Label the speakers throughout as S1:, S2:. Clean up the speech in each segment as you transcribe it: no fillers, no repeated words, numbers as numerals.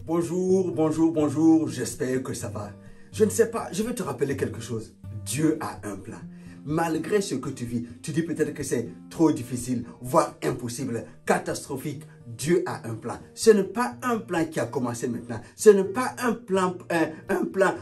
S1: Bonjour, bonjour, bonjour, j'espère que ça va. Je ne sais pas, je vais te rappeler quelque chose. Dieu a un plan. Malgré ce que tu vis, tu dis peut-être que c'est trop difficile, voire impossible, catastrophique. Dieu a un plan. Ce n'est pas un plan qui a commencé maintenant. Ce n'est pas un plan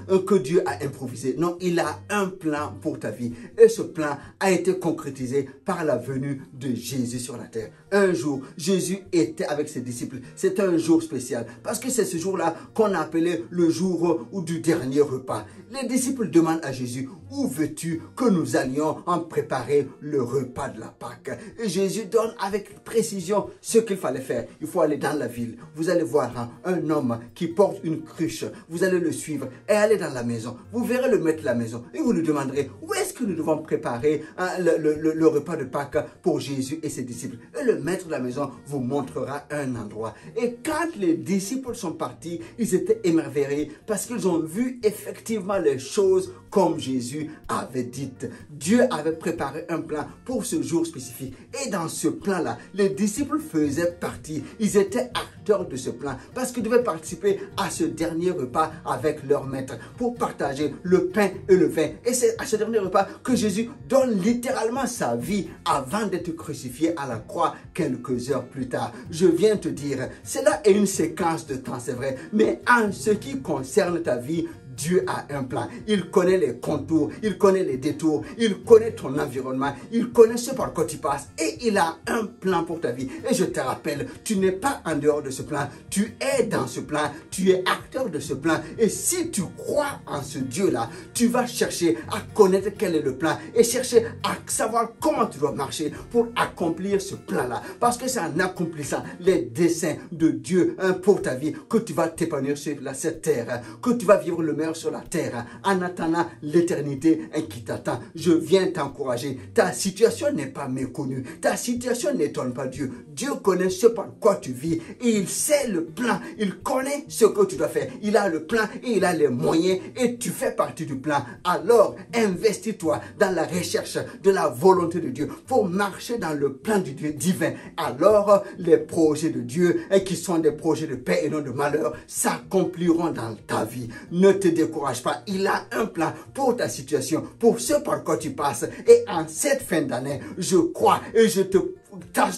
S1: que Dieu a improvisé. Non, il a un plan pour ta vie. Et ce plan a été concrétisé par la venue de Jésus sur la terre. Un jour, Jésus était avec ses disciples. C'était un jour spécial. Parce que c'est ce jour-là qu'on a appelé le jour du dernier repas. Les disciples demandent à Jésus, où veux-tu que nous allions en préparer le repas de la Pâque? Et Jésus donne avec précision ce qu'il fallait faire. Il faut aller dans la ville. Vous allez voir un homme qui porte une cruche. Vous allez le suivre et aller dans la maison. Vous verrez le maître de la maison et vous lui demanderez où est-ce que nous devons préparer le repas de Pâques pour Jésus et ses disciples. Et le maître de la maison vous montrera un endroit. Et quand les disciples sont partis, ils étaient émerveillés parce qu'ils ont vu effectivement les choses comme Jésus avait dit. Dieu avait préparé un plan pour ce jour spécifique. Et dans ce plan-là, les disciples faisaient partie. Ils étaient acteurs de ce plan parce qu'ils devaient participer à ce dernier repas avec leur maître pour partager le pain et le vin. Et c'est à ce dernier repas que Jésus donne littéralement sa vie avant d'être crucifié à la croix quelques heures plus tard. Je viens te dire, cela est une séquence de temps, c'est vrai, mais en ce qui concerne ta vie, Dieu a un plan. Il connaît les contours, il connaît les détours, il connaît ton environnement, il connaît ce par quoi tu passes et il a un plan pour ta vie. Et je te rappelle, tu n'es pas en dehors de ce plan, tu es dans ce plan, tu es acteur de ce plan. Et si tu crois en ce Dieu-là, tu vas chercher à connaître quel est le plan et chercher à savoir comment tu dois marcher pour accomplir ce plan-là. Parce que c'est en accomplissant les desseins de Dieu pour ta vie que tu vas t'épanouir sur cette terre, que tu vas vivre le meilleur sur la terre en attendant l'éternité qui t'attend. Je viens t'encourager. Ta situation n'est pas méconnue. Ta situation n'étonne pas Dieu. Dieu connaît ce par quoi tu vis et il sait le plan. Il connaît ce que tu dois faire. Il a le plan et il a les moyens et tu fais partie du plan. Alors, investis-toi dans la recherche de la volonté de Dieu pour marcher dans le plan du Dieu divin. Alors, les projets de Dieu qui sont des projets de paix et non de malheur s'accompliront dans ta vie. Ne te décourage pas, il a un plan pour ta situation, pour ce par quoi tu passes. Et en cette fin d'année, je crois et je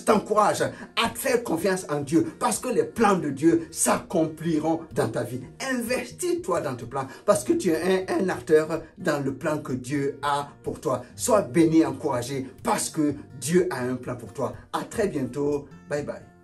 S1: t'encourage à faire confiance en Dieu parce que les plans de Dieu s'accompliront dans ta vie. Investis-toi dans ton plan parce que tu es un acteur dans le plan que Dieu a pour toi. Sois béni, encouragé parce que Dieu a un plan pour toi. À très bientôt. Bye bye.